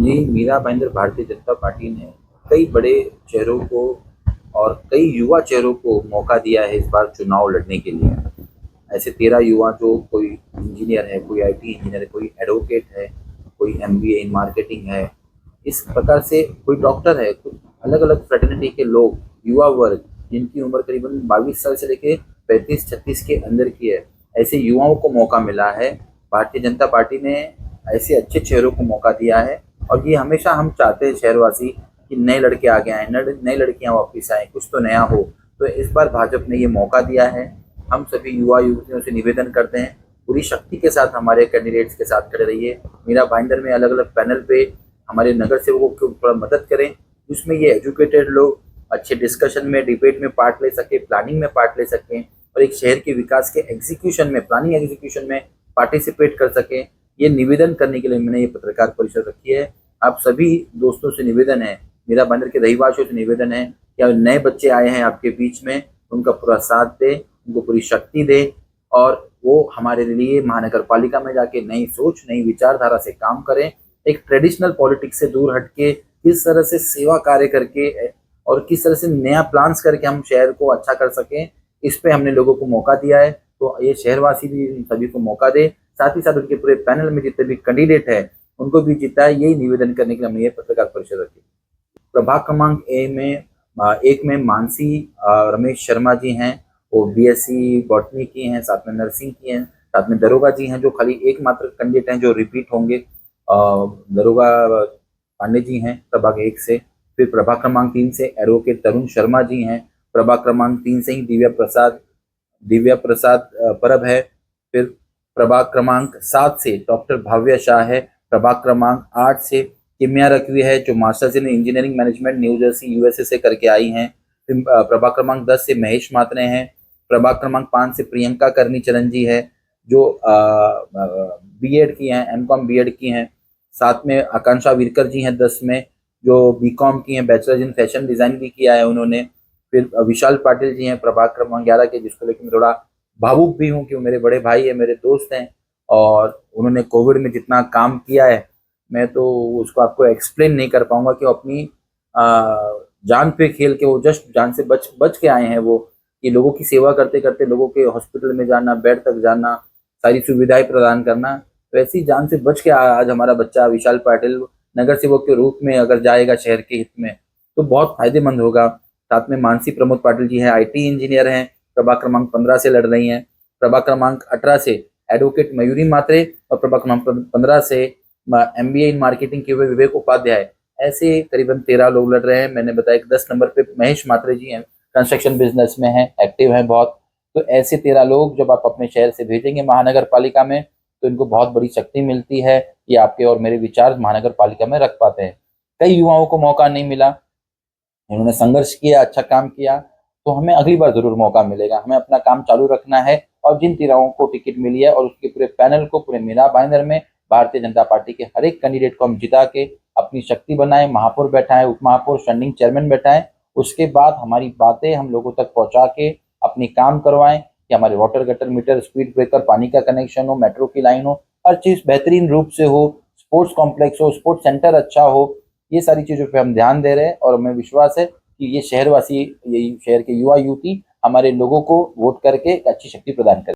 जी, Meera Bhayandar Bharatiya Janata party ने कई बड़े चेहरों को और कई युवा चेहरों को मौका दिया है इस बार चुनाव लड़ने के लिए। ऐसे 13 युवा, जो कोई इंजीनियर है, कोई आईटी इंजीनियर है, कोई एडवोकेट है, कोई एमबीए इन मार्केटिंग है, इस प्रकार से कोई डॉक्टर है, कुछ अलग अलग फ्रेटर्निटी के लोग, युवा वर्ग, जिनकी उम्र करीबन 22 साल से लेके 35-36 के अंदर की है, ऐसे युवाओं को मौका मिला है। भारतीय जनता पार्टी ने ऐसे अच्छे चेहरों को मौका दिया है और ये हमेशा हम चाहते हैं शहरवासी कि नए लड़के आगे आए, नई लड़कियां वापस आए, कुछ तो नया हो। तो इस बार भाजपा ने ये मौका दिया है। हम सभी युवा युवतियों से निवेदन करते हैं, पूरी शक्ति के साथ हमारे कैंडिडेट्स के साथ खड़े रहिए। मीरा भाईंदर में अलग अलग पैनल पे हमारे नगर सेवकों को थोड़ा मदद करें, जिसमें ये एजुकेटेड लोग अच्छे डिस्कशन में, डिबेट में पार्ट ले सके, प्लानिंग में पार्ट ले सकें और एक शहर के विकास के एग्जीक्यूशन में, प्लानिंग एग्जीक्यूशन में पार्टिसिपेट कर सकें। ये निवेदन करने के लिए मैंने ये पत्रकार परिषद रखी है। आप सभी दोस्तों से निवेदन है, मीरा भाईंदर के रहीवासियों से निवेदन है कि नए बच्चे आए हैं आपके बीच में, उनका पूरा साथ दें, उनको पूरी शक्ति दें और वो हमारे लिए महानगर पालिका में जाके नई सोच, नई विचारधारा से काम करें। एक ट्रेडिशनल पॉलिटिक्स से दूर हटके किस तरह से सेवा कार्य करके और किस तरह से नया प्लान्स करके हम शहर को अच्छा कर सकें, इस पे हमने लोगों को मौका दिया है। तो ये शहरवासी भी सभी को मौका दे, साथ ही साथ उनके पूरे पैनल में जितने भी कैंडिडेट है उनको भी जिताए। यही निवेदन करने के लिए हमने ये पत्रकार परिषद रखी। प्रभाग क्रमांक एक में मानसी रमेश शर्मा जी हैं, वो बीएससी बॉटनी की हैं, साथ में नर्सिंग की हैं, साथ में दरोगा जी हैं, जो खाली एकमात्र कैंडिडेट हैं जो रिपीट होंगे। दरोगा पांडे जी हैं प्रभाग 1 से। फिर प्रभाग क्रमांक 3 से एडवोकेट तरुण शर्मा जी हैं। प्रभाग क्रमांक 3 से ही दिव्या प्रसाद परब है। फिर प्रभाग क्रमांक 7 से डॉक्टर भाव्या शाह है। प्रभाग क्रमांक 8 से किम्या रखवी है, जो masters in engineering management new Jersey USA से करके आई हैं। फिर प्रभाग क्रमांक 10 से महेश मात्रे हैं। प्रभाग क्रमांक 5 से प्रियंका करनी चरण जी है, जो बीएड की हैं, एमकॉम बीएड की हैं। साथ में आकांक्षा विरकर जी हैं 10 में, जो बीकॉम की हैं, बैचलर इन फैशन डिजाइन भी किया है उन्होंने। फिर विशाल पाटिल जी हैं प्रभाग क्रमांक 11 के, जिसको लेकर मैं थोड़ा भावुक भी हूँ कि वो मेरे बड़े भाई है, मेरे दोस्त हैं और उन्होंने कोविड में जितना काम किया है मैं तो उसको आपको एक्सप्लेन नहीं कर पाऊंगा कि वो अपनी जान पे खेल के, वो जस्ट जान से बच बच के आए हैं। वो कि लोगों की सेवा करते करते लोगों के हॉस्पिटल में जाना, बेड तक जाना, सारी सुविधाएं प्रदान करना, वैसी जान से बच के आज हमारा बच्चा विशाल पाटिल नगर सेवक के रूप में अगर जाएगा शहर के हित में तो बहुत फायदेमंद होगा। साथ में मानसी प्रमोद पाटिल जी हैं, आईटी इंजीनियर हैं, प्रभाग क्रमांक 15 से लड़ रही हैं। प्रभाग क्रमांक 18 से एडवोकेट मयूरी मात्रे और प्रभाग क्रमांक 15 से एमबीए इन मार्केटिंग किए हुए विवेक उपाध्याय। ऐसे करीबन 13 लोग लड़ रहे हैं। मैंने बताया कि 10 नंबर पे महेश मात्रे जी हैं, कंस्ट्रक्शन बिजनेस में हैं, एक्टिव हैं बहुत। तो ऐसे 13 लोग जब आप अपने शहर से भेजेंगे महानगर पालिका में तो इनको बहुत बड़ी शक्ति मिलती है। ये आपके और मेरे विचार महानगर पालिका में रख पाते हैं। कई युवाओं को मौका नहीं मिला, उन्होंने संघर्ष किया, अच्छा काम किया, तो हमें अगली बार जरूर मौका मिलेगा। हमें अपना काम चालू रखना है और जिन 13 को टिकट मिली है और उसके पूरे पैनल को, पूरे मीरा भाईंदर में भारतीय जनता पार्टी के हर एक कैंडिडेट को हम जिता के अपनी शक्ति बनाएं, महापौर बैठाएं, उप महापौर, स्टैंडिंग चेयरमैन बैठाएं। उसके बाद हमारी बातें हम लोगों तक पहुंचा के अपनी काम करवाएं कि हमारे water, gutter, meter, speed breaker, पानी का कनेक्शन हो, मेट्रो की लाइन हो, हर चीज बेहतरीन रूप से हो, स्पोर्ट्स कॉम्प्लेक्स हो, स्पोर्ट्स सेंटर अच्छा हो। ये सारी चीजों पे हम ध्यान दे रहे हैं और हमें विश्वास है कि ये शहरवासी, ये शहर के युवा युवती हमारे लोगों को वोट करके एक अच्छी शक्ति प्रदान करें।